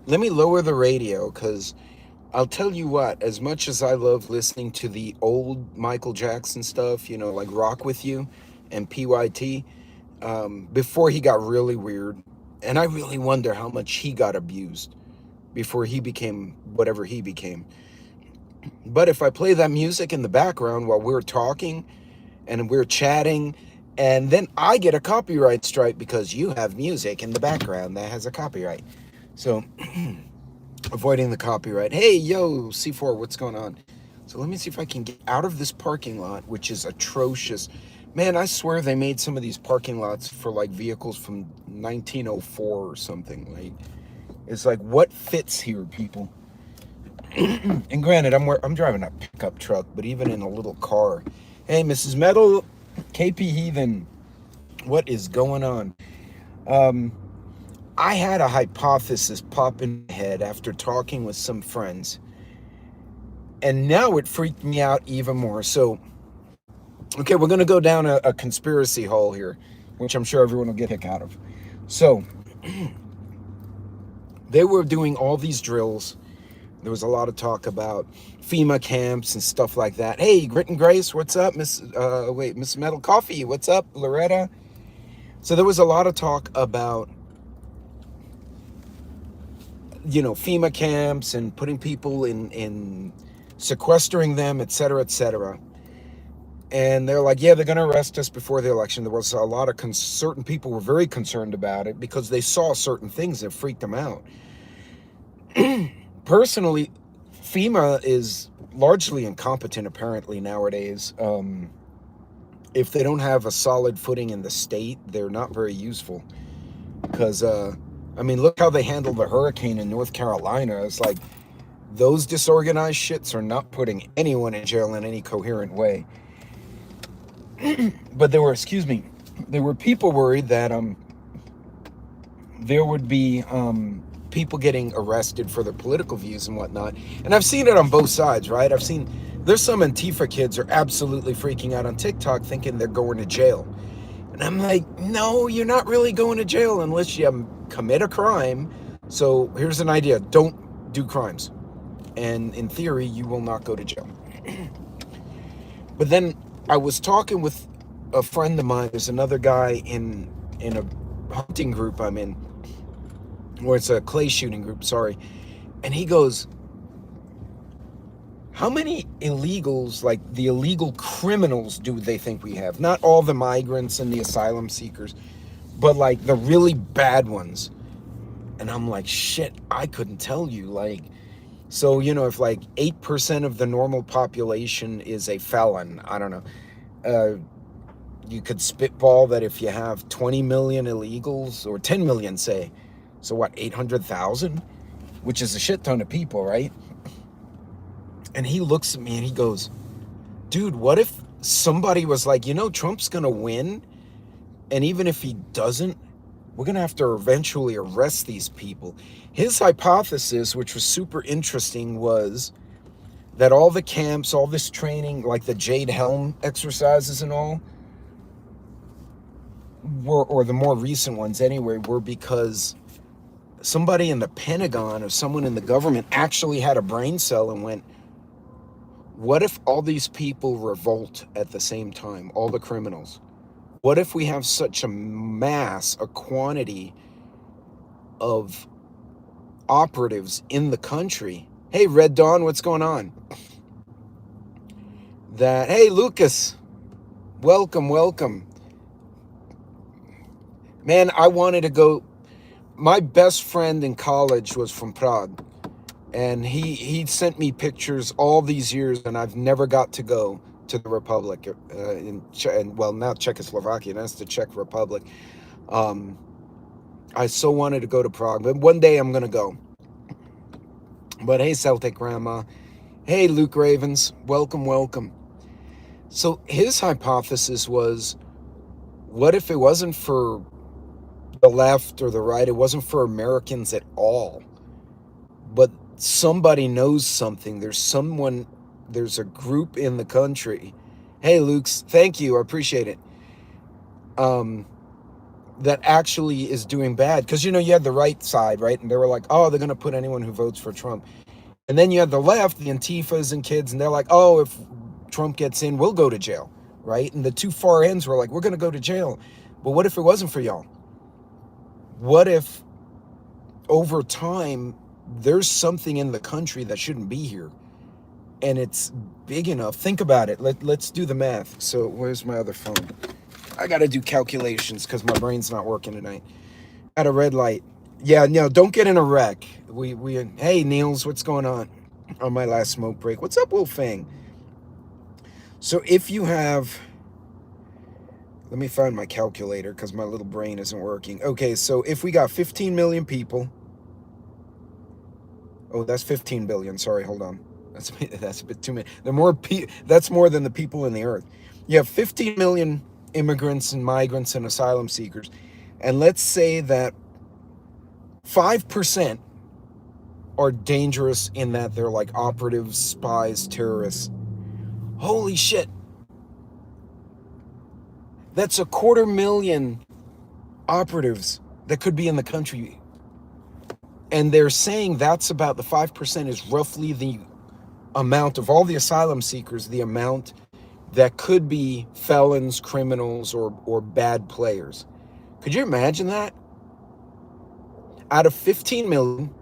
let me lower the radio because I'll tell you what, as much as I love listening to the old Michael Jackson stuff, like Rock With You and PYT, before he got really weird, and I really wonder how much he got abused before he became whatever he became. But if I play that music in the background while we're talking and we're chatting, and then I get a copyright strike because you have music in the background that has a copyright. So, avoiding the copyright. Hey, yo, C4, what's going on? So, let me see if I can get out of this parking lot, which is atrocious. Man, I swear they made some of these parking lots for like vehicles from 1904 or something. Like, it's like, what fits here, people? And granted, I'm driving a pickup truck, but even in a little car. Hey, Mrs. Metal, KP Heathen, what is going on? Um, I had a hypothesis pop in my head after talking with some friends, and now it freaked me out even more. So, okay, we're going to go down a conspiracy hole here, which I'm sure everyone will get a kick out of. So, they were doing all these drills. There was a lot of talk about FEMA camps and stuff like that. Hey, Grit and Grace, what's up? Miss Metal Coffee, what's up? Loretta. So there was a lot of talk about, FEMA camps and putting people in sequestering them, et cetera, et cetera. And they're like, yeah, they're going to arrest us before the election. There was a lot of certain people were very concerned about it because they saw certain things that freaked them out. Personally, FEMA is largely incompetent apparently nowadays. If they don't have a solid footing in the state, they're not very useful. Because, look how they handled the hurricane in North Carolina. It's like those disorganized shits are not putting anyone in jail in any coherent way. But there were people worried that there would be people getting arrested for their political views and whatnot. And I've seen it on both sides, right? There's some Antifa kids are absolutely freaking out on TikTok thinking they're going to jail. And I'm like, no, you're not really going to jail unless you commit a crime. So here's an idea. Don't do crimes. And in theory, you will not go to jail. But then I was talking with a friend of mine. There's another guy in a hunting group I'm in, or it's a clay shooting group, sorry. And he goes, how many illegals, like the illegal criminals, do they think we have? Not all the migrants and the asylum seekers, but like the really bad ones. And I'm like, shit, I couldn't tell you. Like, so, if like 8% of the normal population is a felon, I don't know. You could spitball that if you have 20 million illegals, or 10 million, say, so what, 800,000? Which is a shit ton of people, right? And he looks at me and he goes, dude, what if somebody was like, Trump's going to win, and even if he doesn't, we're going to have to eventually arrest these people. His hypothesis, which was super interesting, was that all the camps, all this training, like the Jade Helm exercises and all, or the more recent ones anyway, were because somebody in the Pentagon or someone in the government actually had a brain cell and went, what if all these people revolt at the same time, all the criminals? What if we have such a quantity of operatives in the country? Hey, Red Dawn, what's going on? Hey, Lucas, welcome. Man, I wanted to go. My best friend in college was from Prague, and he sent me pictures all these years, and I've never got to go to the Republic, now Czechoslovakia, that's the Czech Republic. I so wanted to go to Prague, but one day I'm going to go. But hey, Celtic Grandma. Hey, Luke Ravens. Welcome. So his hypothesis was, what if it wasn't for the left or the right, it wasn't for Americans at all, but somebody knows something. There's a group in the country. Hey, Luke, thank you. I appreciate it. that actually is doing bad. Because, you had the right side, right? And they were like, oh, they're going to put anyone who votes for Trump. And then you had the left, the Antifas and kids, and they're like, oh, if Trump gets in, we'll go to jail, right? And the two far ends were like, we're going to go to jail. But what if it wasn't for y'all? What if over time there's something in the country that shouldn't be here and it's big enough? Think about it. Let's do the math. So where's my other phone? I got to do calculations because my brain's not working tonight. At a red light. Yeah, no, don't get in a wreck. Hey, Niels, what's going on my last smoke break? What's up, Wolfang? So if you have, let me find my calculator because my little brain isn't working. Okay, so if we got 15 million people, oh, that's 15 billion. Sorry, hold on. That's a bit too many. That's more than the people in the earth. You have 15 million immigrants and migrants and asylum seekers, and let's say that 5% are dangerous in that they're like operatives, spies, terrorists. Holy shit. That's 250,000 operatives that could be in the country. And they're saying that's about the 5% is roughly the amount of all the asylum seekers, the amount that could be felons, criminals, or bad players. Could you imagine that? Out of 15 million,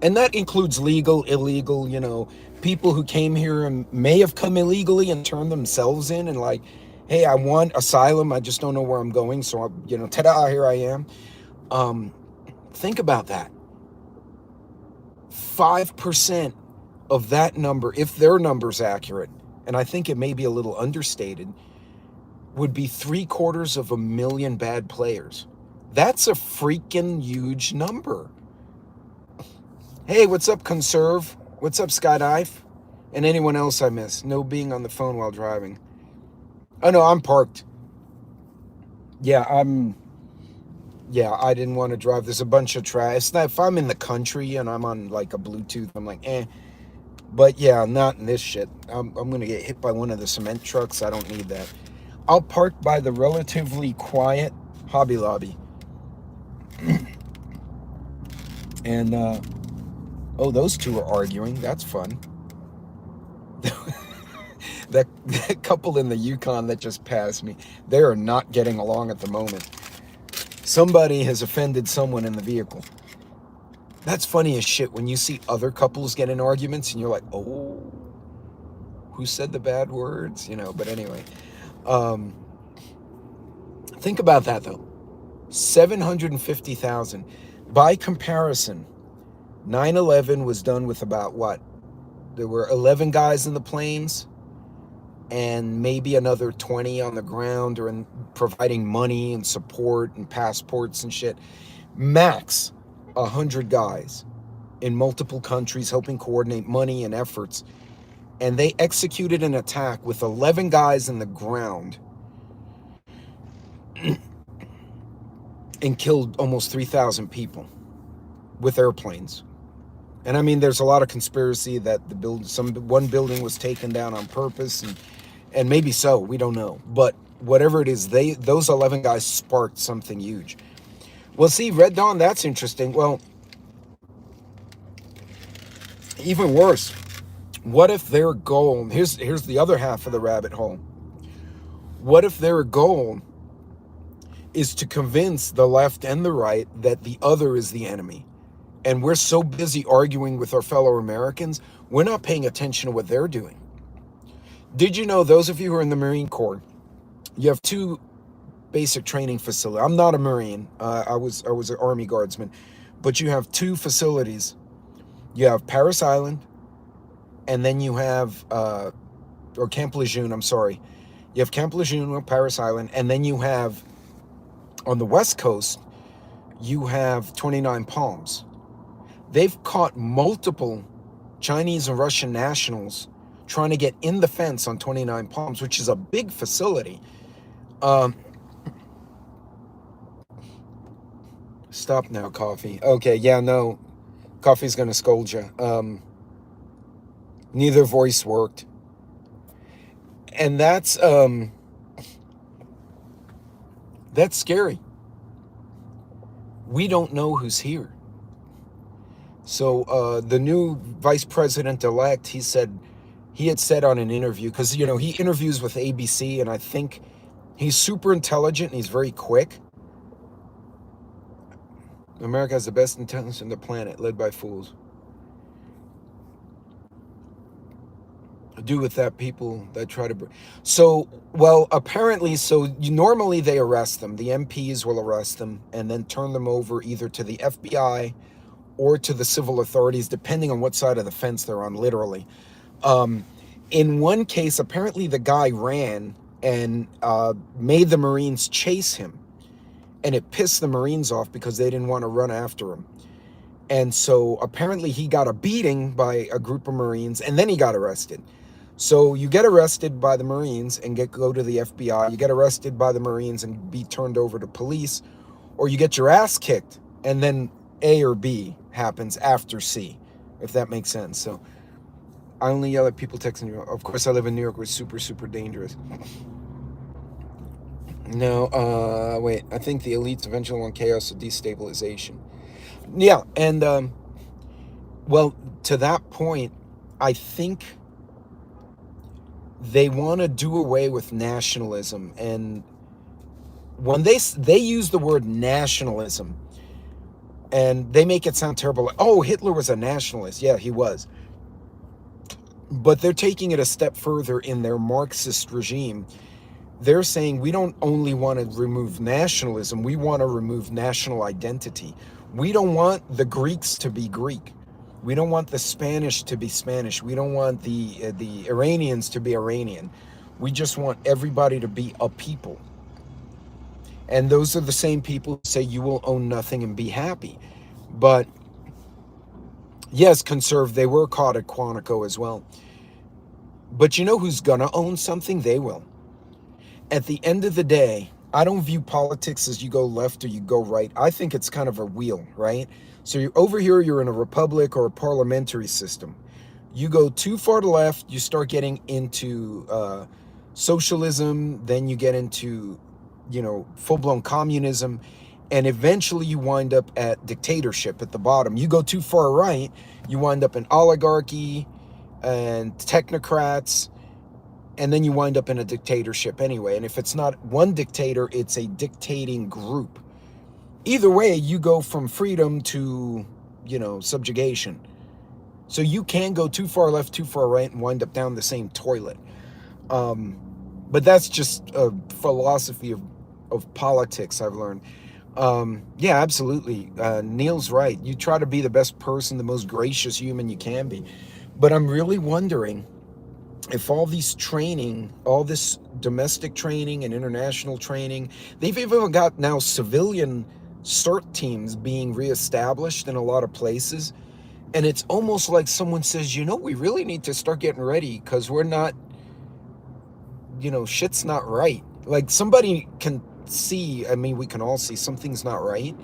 and that includes legal, illegal, people who came here and may have come illegally and turned themselves in and like, hey, I want asylum, I just don't know where I'm going, so ta-da, here I am. Think about that. 5% of that number, if their number's accurate, and I think it may be a little understated, would be 750,000 bad players. That's a freaking huge number. Hey, what's up, Conserve? What's up, Skydive? And anyone else I miss? No being on the phone while driving. Oh, no, I'm parked. Yeah, I didn't want to drive. There's a bunch of trash. If I'm in the country and I'm on like a Bluetooth, I'm like, eh. But yeah, not in this shit. I'm going to get hit by one of the cement trucks. I don't need that. I'll park by the relatively quiet Hobby Lobby. And, those two are arguing. That's fun. that couple in the Yukon that just passed me, they are not getting along at the moment. Somebody has offended someone in the vehicle. That's funny as shit when you see other couples get in arguments and you're like, oh, who said the bad words? But anyway. Think about that though. 750,000. By comparison, 9/11 was done with about what? There were 11 guys in the planes and maybe another 20 on the ground or in providing money and support and passports and shit. Max 100 guys in multiple countries helping coordinate money and efforts. And they executed an attack with 11 guys in the ground and killed almost 3,000 people with airplanes. And I mean, there's a lot of conspiracy that one building was taken down on purpose, and maybe so, we don't know. But whatever it is, those 11 guys sparked something huge. Well, see, Red Dawn, that's interesting. Well, even worse, what if their goal, here's the other half of the rabbit hole. What if their goal is to convince the left and the right that the other is the enemy? And we're so busy arguing with our fellow Americans, we're not paying attention to what they're doing. Did you know, those of you who are in the Marine Corps, you have two basic training facilities. I'm not a Marine. I was an Army Guardsman. But you have two facilities. You have Paris Island, and then you have, or Camp Lejeune, I'm sorry. You have Camp Lejeune or Paris Island, and then you have, on the West Coast, you have 29 Palms. They've caught multiple Chinese and Russian nationals trying to get in the fence on 29 Palms, which is a big facility. Stop now, coffee. Okay, yeah, no. Coffee's going to scold you. Neither voice worked. And that's That's scary. We don't know who's here. So the new vice president elect, he had said on an interview, because he interviews with ABC, and I think he's super intelligent and he's very quick. America has the best intelligence on the planet, led by fools. Do with that people that try to. So, well, apparently, normally they arrest them. The MPs will arrest them and then turn them over either to the FBI or to the civil authorities, depending on what side of the fence they're on, literally. Um, in one case, apparently the guy ran and made the Marines chase him. And it pissed the Marines off because they didn't want to run after him. And so apparently he got a beating by a group of Marines and then he got arrested. So you get arrested by the Marines and go to the FBI. You get arrested by the Marines and be turned over to police, or you get your ass kicked and then A or B happens after C, if that makes sense. So I only yell at people texting you. Of course, I live in New York, where it's super, super dangerous. No, wait. I think the elites eventually want chaos or destabilization. Yeah, and well, to that point, I think they want to do away with nationalism, and when they use the word nationalism, and they make it sound terrible. Like, oh, Hitler was a nationalist. Yeah, he was. But they're taking it a step further in their Marxist regime. They're saying we don't only want to remove nationalism, we want to remove national identity. We don't want the Greeks to be Greek. We don't want the Spanish to be Spanish. We don't want the Iranians to be Iranian. We just want everybody to be a people. And those are the same people who say you will own nothing and be happy. But yes, they were caught at Quantico as well. But you know who's gonna own something? They will. At the end of the day, I don't view politics as you go left or you go right. I think it's kind of a wheel, right? So you're over here, you're in a republic or a parliamentary system. You go too far to left, you start getting into socialism, then you get into, full-blown communism, and eventually you wind up at dictatorship at the bottom. You go too far right, you wind up in oligarchy and technocrats, and then you wind up in a dictatorship anyway. And if it's not one dictator, it's a dictating group. Either way, you go from freedom to, subjugation. So you can go too far left, too far right, and wind up down the same toilet. But that's just a philosophy of politics I've learned. Yeah, absolutely. Neil's right. You try to be the best person, the most gracious human you can be. But I'm really wondering if all this domestic training and international training, they've even got now civilian CERT teams being reestablished in a lot of places. And it's almost like someone says, we really need to start getting ready because we're not, shit's not right. Like somebody can see, we can all see something's not right.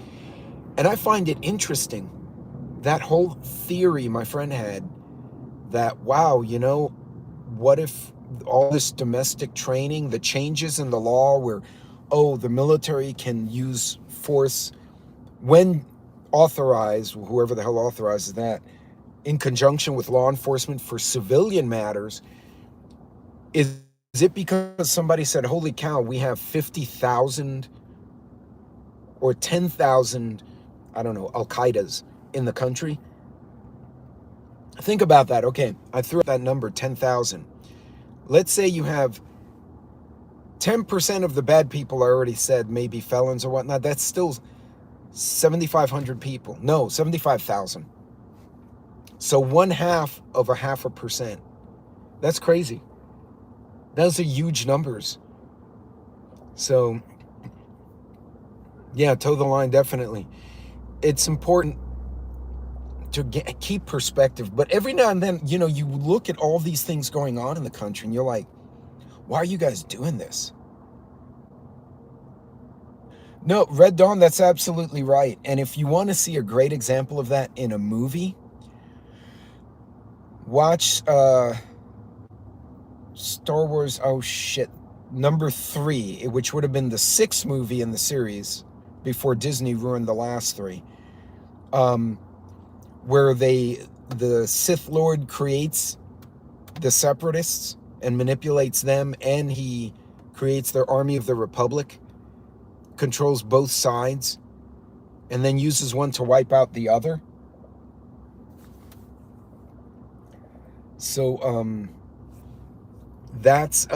And I find it interesting, that whole theory my friend had, that, wow, what if all this domestic training, the changes in the law where, the military can use force when authorized, whoever the hell authorizes that, in conjunction with law enforcement for civilian matters, is it because somebody said, holy cow, we have 50,000 or 10,000, I don't know, Al-Qaedas in the country? Think about that. Okay, I threw out that number, 10,000. Let's say you have 10% of the bad people I already said, maybe felons or whatnot. That's still 7,500 people. No, 75,000. So 1/2 of 0.5%. That's crazy. Those are huge numbers. So, yeah, toe the line, definitely. It's important to keep perspective. But every now and then, you look at all these things going on in the country and you're like, why are you guys doing this? No, Red Dawn, that's absolutely right. And if you want to see a great example of that in a movie, watch Star Wars. Oh, shit. number 3, which would have been the 6th movie in the series before Disney ruined the last 3, where the Sith Lord creates the Separatists and manipulates them, and he creates their Army of the Republic, controls both sides, and then uses one to wipe out the other. So that's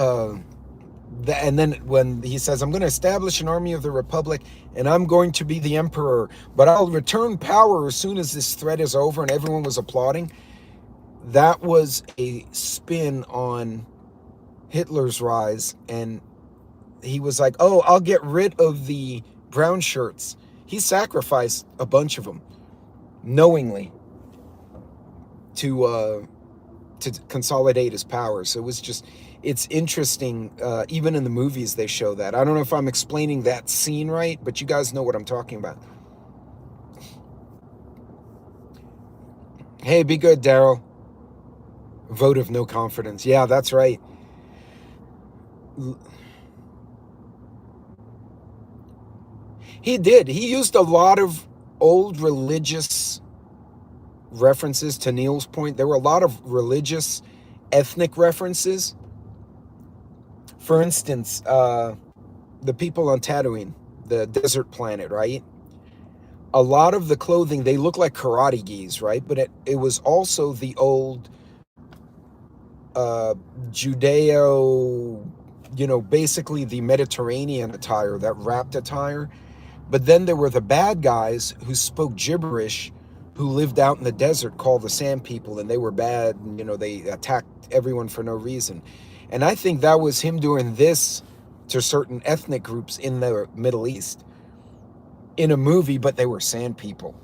and then when he says, I'm going to establish an Army of the Republic and I'm going to be the emperor, but I'll return power as soon as this threat is over, and everyone was applauding. That was a spin on Hitler's rise, and he was like, oh, I'll get rid of the brown shirts. He sacrificed a bunch of them knowingly to consolidate his power. So it was just, it's interesting. Even in the movies they show that. I don't know if I'm explaining that scene right, but you guys know what I'm talking about. Hey, be good, Daryl. Vote of no confidence. Yeah, that's right. He did. He used a lot of old religious references. To Neil's point, there were a lot of religious, ethnic references. For instance, the people on Tatooine, the desert planet, right? A lot of the clothing, they look like karate gis, right? But it was also the old Judeo, basically the Mediterranean attire, that wrapped attire. But then there were the bad guys who spoke gibberish, who lived out in the desert, called the Sand People, and they were bad. And, they attacked everyone for no reason. And I think that was him doing this to certain ethnic groups in the Middle East in a movie, but they were Sand People.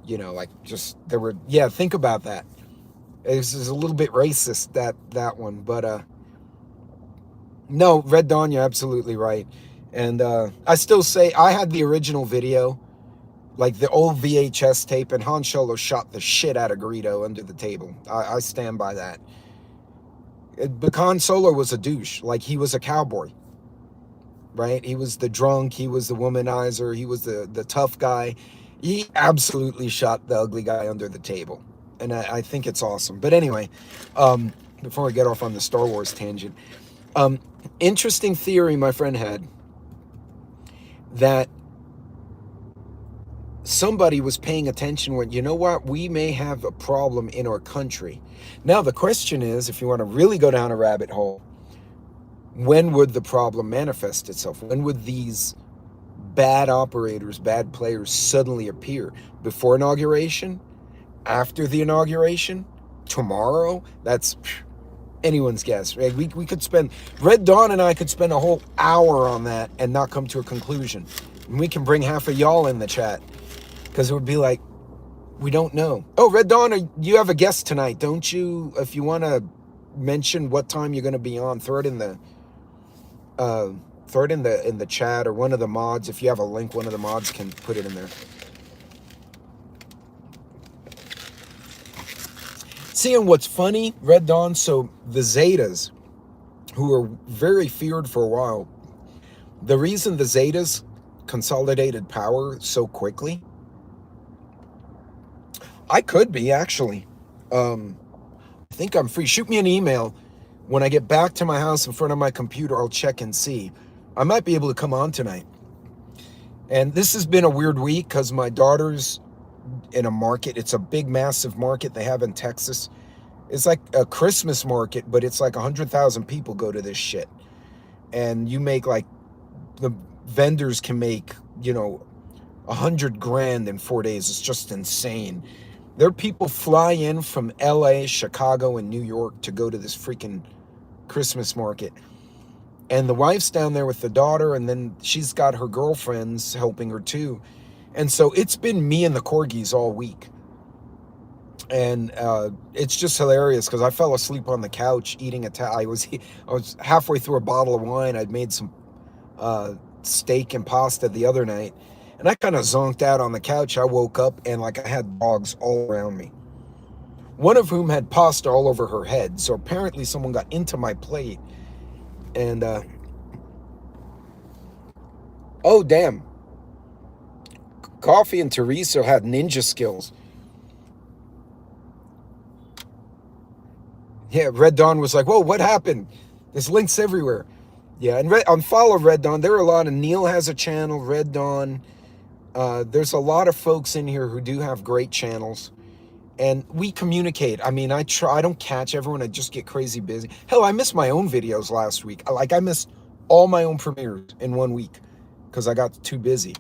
Think about that. This is a little bit racist, that one, but no, Red Dawn, you're absolutely right. And I still say I had the original video, like the old VHS tape, and Han Solo shot the shit out of Greedo under the table. I stand by that. But Han Solo was a douche. Like, he was a cowboy, right? He was the drunk, he was the womanizer, he was the tough guy. He absolutely shot the ugly guy under the table. And I think it's awesome. But anyway, before I get off on the Star Wars tangent, interesting theory my friend had, that somebody was paying attention when, you know what, we may have a problem in our country. Now, the question is, if you want to really go down a rabbit hole, when would the problem manifest itself? When would these bad operators, bad players suddenly appear? Before inauguration? After the inauguration? Tomorrow? That's anyone's guess, right? We could spend, Red Dawn and I could spend a whole hour on that and not come to a conclusion. And we can bring half of y'all in the chat, because it would be like, we don't know. Oh, Red Dawn, you have a guest tonight, don't you? If you want to mention what time you're going to be on, throw it in the chat, or one of the mods. If you have a link, one of the mods can put it in there. Seeing what's funny, Red Dawn, so the Zetas, who were very feared for a while, the reason the Zetas consolidated power so quickly, I could be, actually. I think I'm free. Shoot me an email. When I get back to my house in front of my computer, I'll check and see. I might be able to come on tonight. And this has been a weird week because my daughter's in a market. It's a big, massive market they have in Texas. It's like a Christmas market, but it's like 100,000 people go to this shit. And you make, like, the vendors can make, $100,000 in 4 days. It's just insane. There are people fly in from LA, Chicago, and New York to go to this freaking Christmas market. And the wife's down there with the daughter, and then she's got her girlfriends helping her too. And so it's been me and the corgis all week. And it's just hilarious because I fell asleep on the couch eating I was halfway through a bottle of wine. I'd made some steak and pasta the other night, and I kind of zonked out on the couch. I woke up and I had dogs all around me, one of whom had pasta all over her head. So apparently someone got into my plate, and Oh, damn. Coffee and Teresa had ninja skills. Yeah, Red Dawn was like, whoa, what happened? There's links everywhere. Yeah, and follow Red Dawn. There are a lot of, Neil has a channel, Red Dawn. There's a lot of folks in here who do have great channels. And we communicate. I mean, I don't catch everyone. I just get crazy busy. Hell, I missed my own videos last week. Like, I missed all my own premieres in 1 week because I got too busy.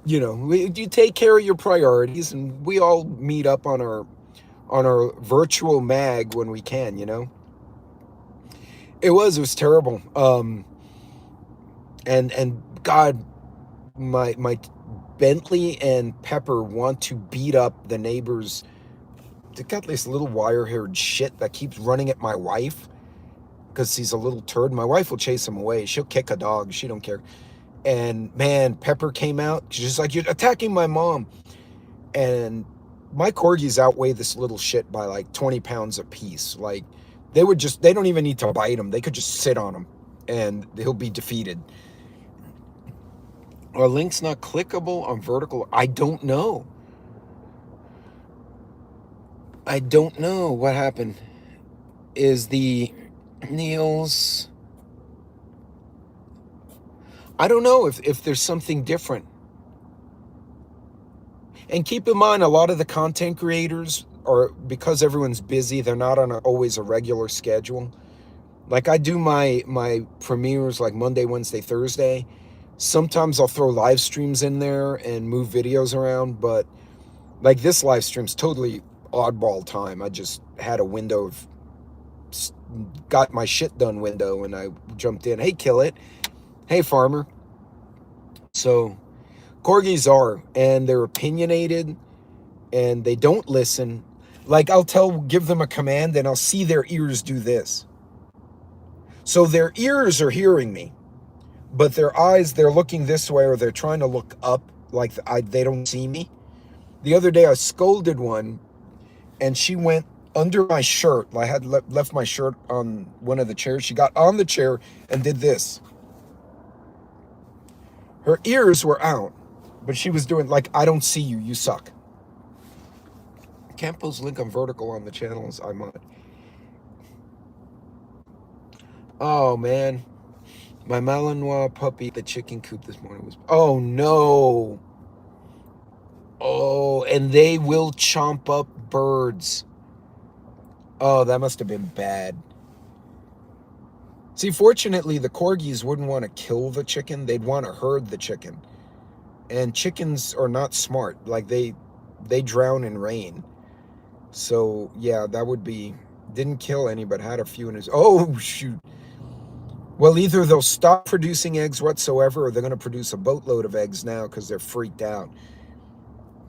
You take care of your priorities, and we all meet up on our virtual mag when we can. It was terrible. And God, my Bentley and Pepper want to beat up the neighbors. They got this little wire-haired shit that keeps running at my wife because he's a little turd. My wife will chase him away. She'll kick a dog. She don't care. And man, Pepper came out. She's like, "You're attacking my mom." And my corgis outweigh this little shit by like 20 pounds a piece. Like, they don't even need to bite him. They could just sit on him and he'll be defeated. Are links not clickable on vertical? I don't know. I don't know what happened. Is the Neil's. I don't know if there's something different. And keep in mind, a lot of the content creators are, because everyone's busy, they're not on always a regular schedule. Like, I do my premieres like Monday, Wednesday, Thursday. Sometimes I'll throw live streams in there and move videos around, but like this live stream's totally oddball time. I just had a window of got my shit done window and I jumped in. Hey, Kill It. Hey, Farmer. So corgis are, and they're opinionated and they don't listen. Like, give them a command and I'll see their ears do this. So their ears are hearing me, but their eyes, they're looking this way or they're trying to look up like they don't see me. The other day I scolded one and she went under my shirt. I had left my shirt on one of the chairs. She got on the chair and did this. Her ears were out, but she was doing like, I don't see you, you suck. Can't post link on vertical on the channels I'm on. Oh man, my Malinois puppy, the chicken coop this morning was. Oh no. Oh, and they will chomp up birds. Oh, that must have been bad. See, fortunately, the corgis wouldn't want to kill the chicken. They'd want to herd the chicken. And chickens are not smart. Like, they drown in rain. So, yeah, that would be... Didn't kill any, but had a few in his... Oh, shoot. Well, either they'll stop producing eggs whatsoever, or they're going to produce a boatload of eggs now because they're freaked out.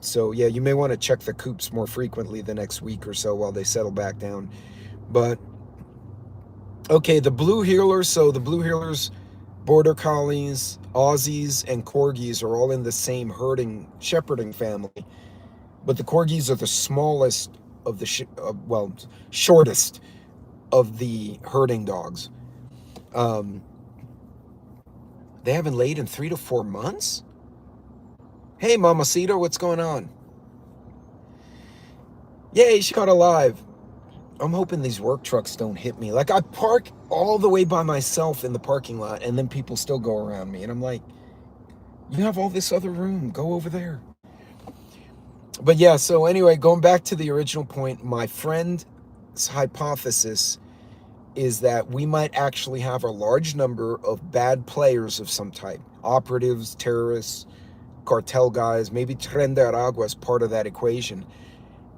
So, yeah, you may want to check the coops more frequently the next week or so while they settle back down. But... Okay, the blue heelers. So the blue heelers, border collies, Aussies, and corgis are all in the same shepherding family. But the corgis are the smallest of the, shortest of the herding dogs. They haven't laid in 3 to 4 months? Hey, Mamacita, what's going on? Yay, she caught alive. I'm hoping these work trucks don't hit me. Like, I park all the way by myself in the parking lot, and then people still go around me. And I'm like, you have all this other room. Go over there. But yeah, so anyway, going back to the original point, my friend's hypothesis is that we might actually have a large number of bad players of some type. Operatives, terrorists, cartel guys, maybe Tren de Aragua is part of that equation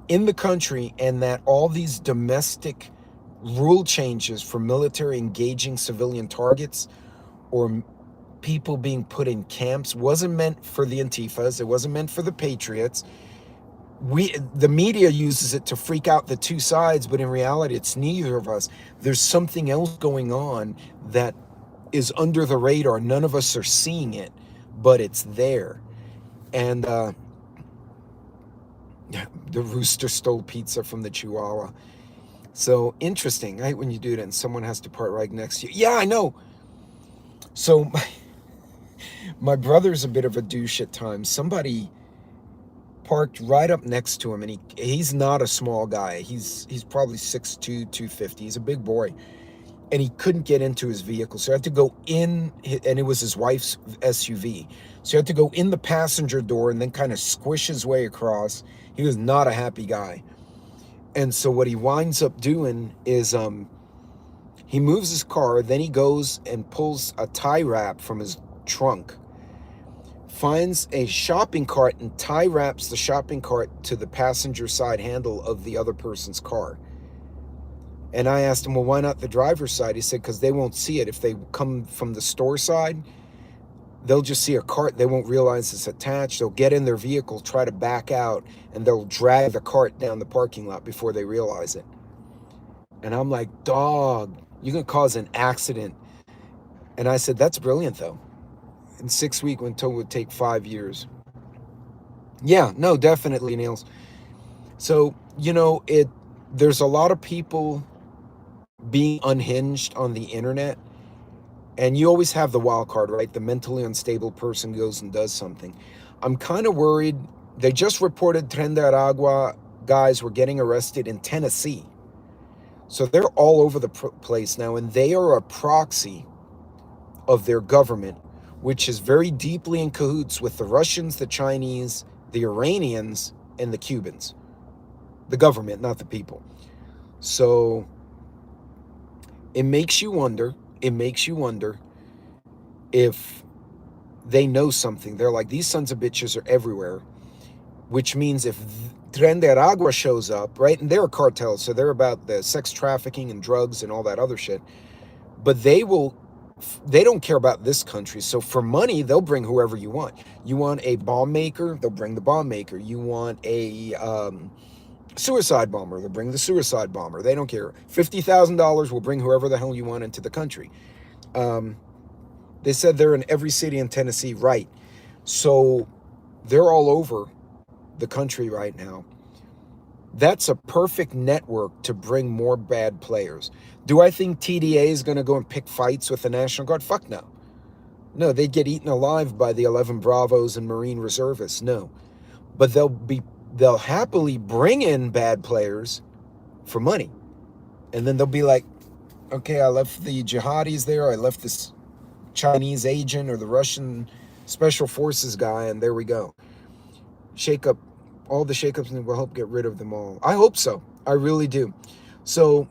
in the country, and that all these domestic rule changes for military engaging civilian targets or people being put in camps wasn't meant for the Antifas. It wasn't meant for the Patriots. The media uses it to freak out the two sides, but in reality, it's neither of us. There's something else going on that is under the radar. None of us are seeing it, but it's there. And the rooster stole pizza from the Chihuahua. So interesting, right? When you do that and someone has to park right next to you. Yeah, I know. So My brother's a bit of a douche at times. Somebody parked right up next to him, and he's not a small guy. He's probably 6'2", 250. He's a big boy, and he couldn't get into his vehicle, so he had to go in, and it was his wife's SUV. So he had to go in the passenger door and then kind of squish his way across. He was not a happy guy. And so what he winds up doing is he moves his car, then he goes and pulls a tie wrap from his trunk, finds a shopping cart and tie wraps the shopping cart to the passenger side handle of the other person's car. And I asked him, well, why not the driver's side? He said, because they won't see it. If they come from the store side, they'll just see a cart. They won't realize it's attached. They'll get in their vehicle, try to back out, and they'll drag the cart down the parking lot before they realize it. And I'm like, dog, you're going to cause an accident. And I said, that's brilliant, though. In 6 weeks, until it would take 5 years. Yeah, no, definitely, Niels. So, there's a lot of people being unhinged on the internet. And you always have the wild card, right? The mentally unstable person goes and does something. I'm kind of worried. They just reported Tren de Aragua guys were getting arrested in Tennessee. So they're all over the place now, and they are a proxy of their government, which is very deeply in cahoots with the Russians, the Chinese, the Iranians, and the Cubans. The government, not the people. So it makes you wonder if they know something. They're like, these sons of bitches are everywhere, which means if Tren de Aragua shows up, right, and they're a cartel, so they're about the sex trafficking and drugs and all that other shit, but they don't care about this country. So for money, they'll bring whoever you want. You want a bomb maker, they'll bring the bomb maker. You want a suicide bomber, they'll bring the suicide bomber. They don't care. $50,000 will bring whoever the hell you want into the country. They said they're in every city in Tennessee, right? So they're all over the country right now. That's a perfect network to bring more bad players. Do I think TDA is going to go and pick fights with the National Guard? Fuck no. No, they'd get eaten alive by the 11 Bravos and Marine Reservists. No. But they'll happily bring in bad players for money. And then they'll be like, okay, I left the jihadis there, I left this Chinese agent or the Russian special forces guy, and there we go. Shake up all the shakeups, and we'll help get rid of them all. I hope so. I really do. So,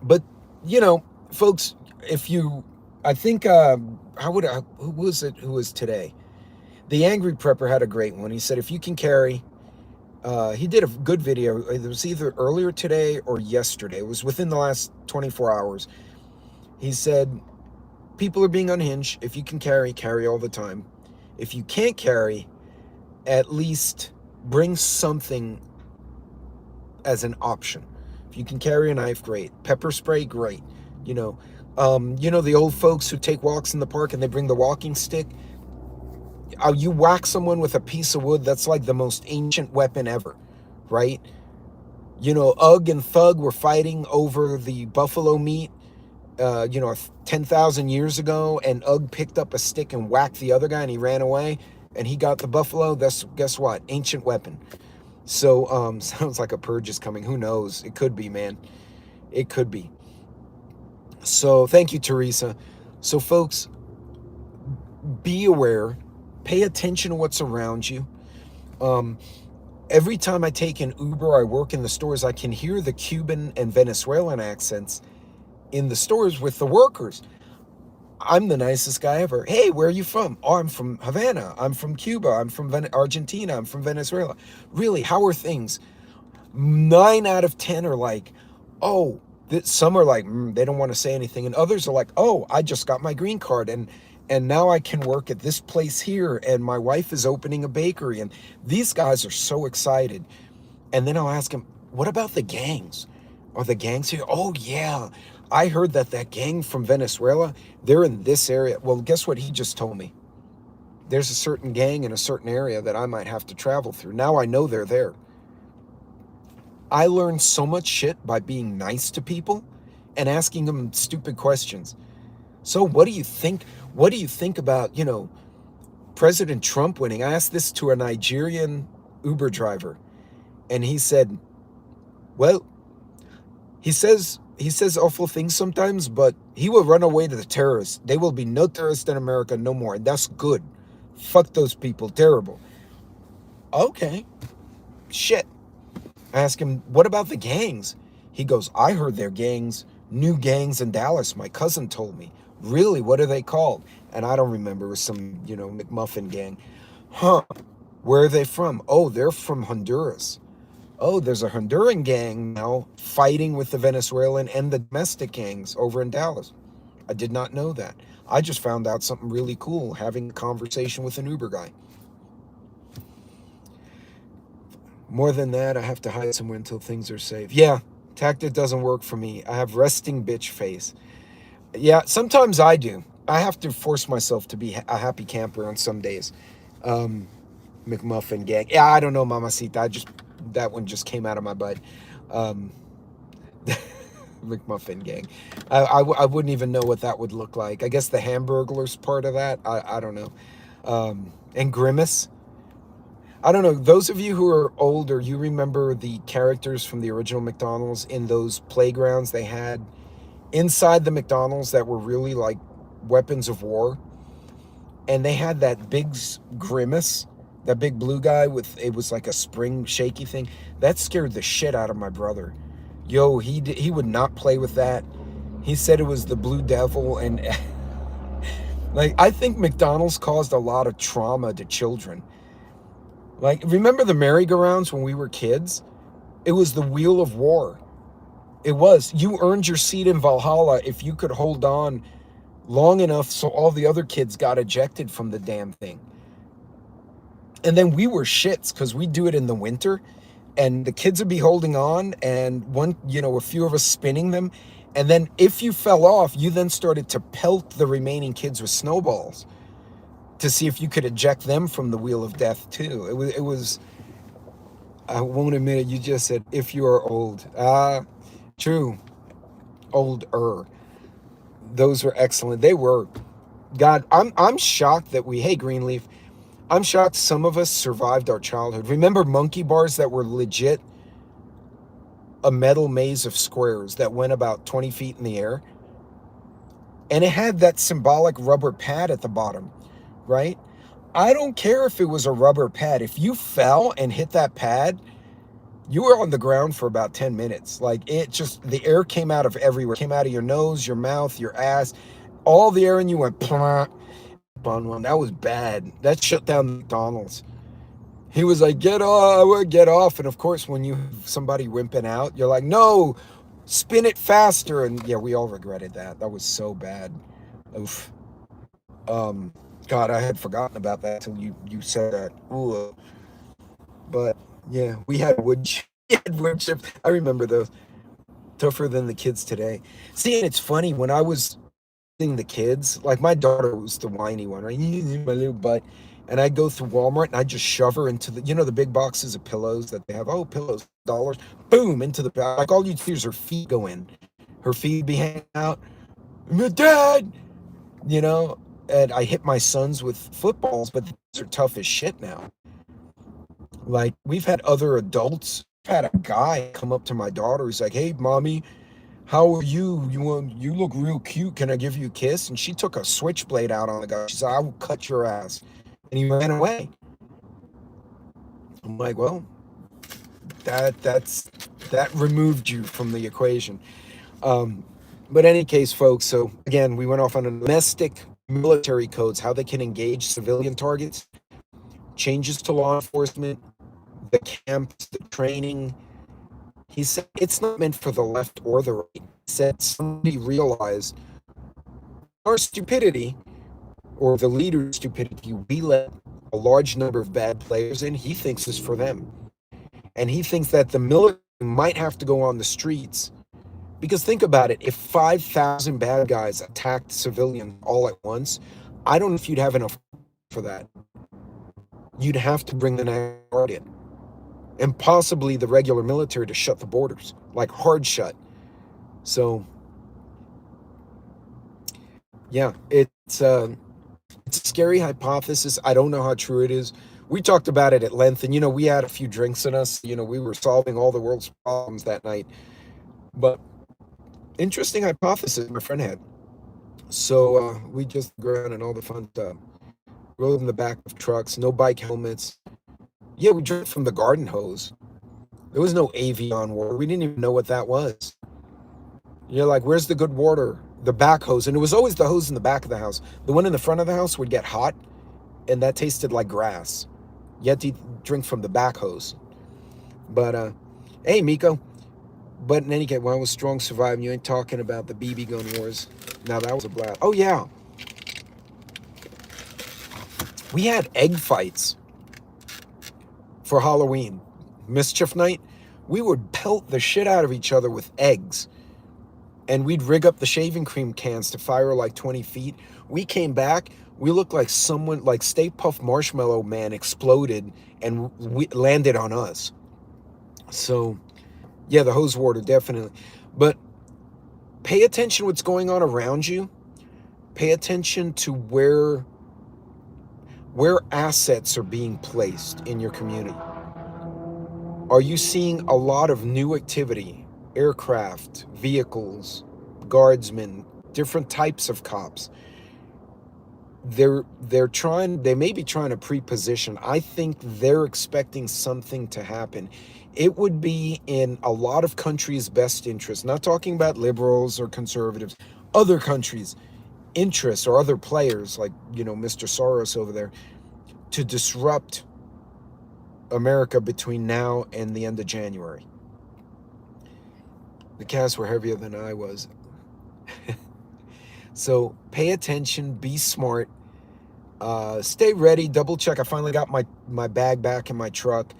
but folks, I think who was today? The Angry Prepper had a great one. He said, if you can carry, he did a good video. It was either earlier today or yesterday. It was within the last 24 hours. He said, people are being unhinged. If you can carry all the time. If you can't carry, at least bring something as an option. If you can carry a knife, great. Pepper spray, great. The old folks who take walks in the park and they bring the walking stick. You whack someone with a piece of wood, that's like the most ancient weapon ever, right? Ugg and Thug were fighting over the buffalo meat, 10,000 years ago, and Ugg picked up a stick and whacked the other guy, and he ran away, and he got the buffalo. Guess what? Ancient weapon. So, sounds like a purge is coming. Who knows? It could be, man. It could be. So, thank you, Teresa. So, folks, be aware. Pay attention to what's around you. Every time I take an Uber, I work in the stores, I can hear the Cuban and Venezuelan accents in the stores with the workers. I'm the nicest guy ever. Hey, where are you from? Oh, I'm from Havana. I'm from Cuba. I'm from Argentina. I'm from Venezuela. Really, how are things? 9 out of 10 are like, oh, some are like, they don't want to say anything. And others are like, oh, I just got my green card. And now I can work at this place here. And my wife is opening a bakery. And these guys are so excited. And then I'll ask them, what about the gangs? Are the gangs here? Oh, yeah. I heard that gang from Venezuela, they're in this area. Well, guess what he just told me? There's a certain gang in a certain area that I might have to travel through. Now I know they're there. I learned so much shit by being nice to people and asking them stupid questions. So what do you think? What do you think about, President Trump winning. I asked this to a Nigerian Uber driver, and he said, "Well, he says awful things sometimes, but he will run away to the terrorists. There will be no terrorists in America no more, and that's good. Fuck those people, terrible." Okay, shit. I ask him, "What about the gangs?" He goes, "I heard they're gangs, new gangs in Dallas. My cousin told me." "Really? What are they called?" And I don't remember. It was some, McMuffin gang. Huh. Where are they from? "Oh, they're from Honduras." "Oh, there's a Honduran gang now fighting with the Venezuelan and the domestic gangs over in Dallas." I did not know that. I just found out something really cool having a conversation with an Uber guy. More than that, I have to hide somewhere until things are safe. Yeah, tactic doesn't work for me. I have resting bitch face. Yeah, sometimes I do. I have to force myself to be a happy camper on some days. Um, McMuffin gang. Yeah, I don't know, Mamacita. That one just came out of my butt. Um, McMuffin gang. I wouldn't even know what that would look like. I guess the Hamburglers part of that. I don't know. And Grimace. I don't know. Those of you who are older, you remember the characters from the original McDonald's in those playgrounds they had inside the McDonald's that were really like weapons of war. And they had that big Grimace, that big blue guy with, it was like a spring shaky thing. That scared the shit out of my brother. Yo, he would not play with that. He said it was the Blue Devil, and like I think McDonald's caused a lot of trauma to children. Like, remember the merry-go-rounds when we were kids? It was the wheel of war. It was. You earned your seat in Valhalla if you could hold on long enough so all the other kids got ejected from the damn thing. And then we were shits because we do it in the winter, and the kids would be holding on, and a few of us spinning them. And then if you fell off, you then started to pelt the remaining kids with snowballs to see if you could eject them from the wheel of death too. It was I won't admit it, you just said if you are old. True. Older. Those were excellent. They were. God, I'm shocked that hey Greenleaf, I'm shocked some of us survived our childhood. Remember monkey bars that were legit a metal maze of squares that went about 20 feet in the air? And it had that symbolic rubber pad at the bottom, right? I don't care if it was a rubber pad. If you fell and hit that pad, you were on the ground for about 10 minutes. Like, the air came out of everywhere. It came out of your nose, your mouth, your ass, all the air, and you went on one. That was bad. That shut down the McDonald's. He was like, "Get off, I would get off." And of course, when you have somebody wimping out, you're like, "No, spin it faster." And yeah, we all regretted that. That was so bad. Oof. Um, God, I had forgotten about that till you said that. Ooh. But yeah, we had we had wood chips. I remember those. Tougher than the kids today. See, and it's funny when I was the kids, like my daughter was the whiny one, right? My little butt. And I'd go through Walmart and I'd just shove her into the big boxes of pillows that they have. Oh, pillows, dollars, boom, into the bag. Like all you see is her feet go in. Her feet be hanging out. Dad, you know, and I hit my sons with footballs, but these are tough as shit now. Like, we've had other adults. I've had a guy come up to my daughter. He's like, "Hey, mommy, how are you? You look real cute. Can I give you a kiss?" And she took a switchblade out on the guy. She said, "I will cut your ass." And he ran away. I'm like, well, that removed you from the equation. Um, but in any case, folks, so again, we went off on domestic military codes, how they can engage civilian targets, changes to law enforcement, the camps, the training. He said it's not meant for the left or the right. He said somebody realized our stupidity, or the leader's stupidity, we let a large number of bad players in. He thinks is for them. And he thinks that the military might have to go on the streets. Because think about it, if 5,000 bad guys attacked civilians all at once, I don't know if you'd have enough for that. You'd have to bring the National Guard in. And possibly the regular military to shut the borders, like hard shut. So, yeah, it's It's a scary hypothesis. I don't know how true it is. We talked about it at length, and we had a few drinks in us. We were solving all the world's problems that night. But interesting hypothesis my friend had. So we just ground and all the fun stuff. Rode in the back of trucks, no bike helmets. Yeah, we drank from the garden hose. There was no Avion water. We didn't even know what that was. You're like, where's the good water? The back hose. And it was always the hose in the back of the house. The one in the front of the house would get hot, and that tasted like grass. You had to drink from the back hose. But, hey, Miko. But in any case, when I was strong surviving, you ain't talking about the BB gun wars. Now, that was a blast. Oh, yeah. We had egg fights for Halloween. Mischief night. We would pelt the shit out of each other with eggs. And we'd rig up the shaving cream cans to fire like 20 feet. We came back. We looked like someone, like Stay Puft Marshmallow Man exploded and we landed on us. So, yeah, the hose water, definitely. But pay attention to what's going on around you. Pay attention to where assets are being placed in your community. Are you seeing a lot of new activity? Aircraft, vehicles, guardsmen, different types of cops. They may be trying to pre-position. I think they're expecting something to happen. It would be in a lot of countries' best interest, not talking about liberals or conservatives, other countries' interests or other players like, Mr. Soros over there, to disrupt America between now and the end of January. The casts were heavier than I was. So pay attention, be smart, stay ready, double check. I finally got my bag back in my truck.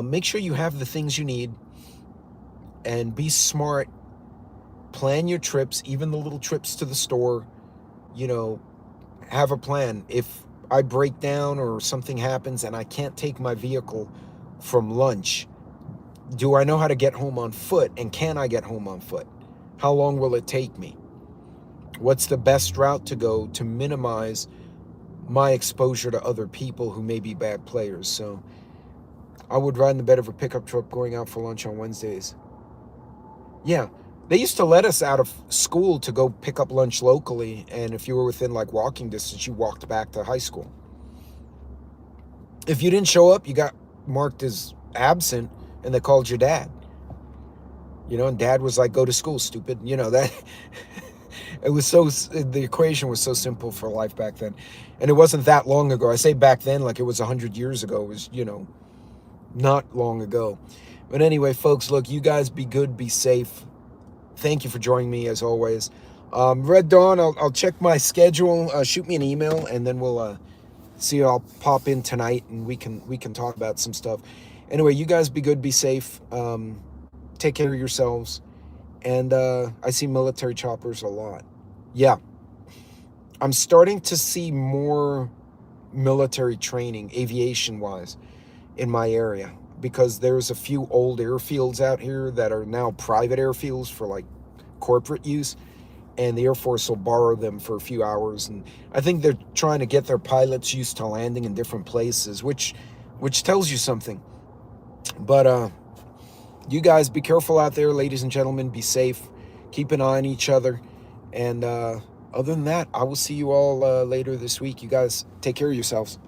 Make sure you have the things you need, and be smart. Plan your trips, even the little trips to the store. Have a plan. If I break down or something happens and I can't take my vehicle from lunch, do I know how to get home on foot? And can I get home on foot? How long will it take me? What's the best route to go to minimize my exposure to other people who may be bad players? So I would ride in the bed of a pickup truck going out for lunch on Wednesdays. Yeah, they used to let us out of school to go pick up lunch locally, and if you were within like walking distance, you walked back to high school. If you didn't show up, you got marked as absent, and they called your dad. And dad was like, go to school, stupid. That it was the equation was so simple for life back then. And it wasn't that long ago. I say back then like it was 100 years ago. It was, not long ago. But anyway, folks, look, you guys be good, be safe. Thank you for joining me as always. Red Dawn, I'll check my schedule. Shoot me an email, and then we'll see. I'll pop in tonight, and we can talk about some stuff. Anyway, you guys be good, be safe. Take care of yourselves. And I see military choppers a lot. Yeah, I'm starting to see more military training, aviation-wise, in my area, because there's a few old airfields out here that are now private airfields for like corporate use, and the Air Force will borrow them for a few hours. And I think they're trying to get their pilots used to landing in different places, which tells you something. But you guys be careful out there, ladies and gentlemen. Be safe. Keep an eye on each other. And other than that, I will see you all later this week. You guys take care of yourselves.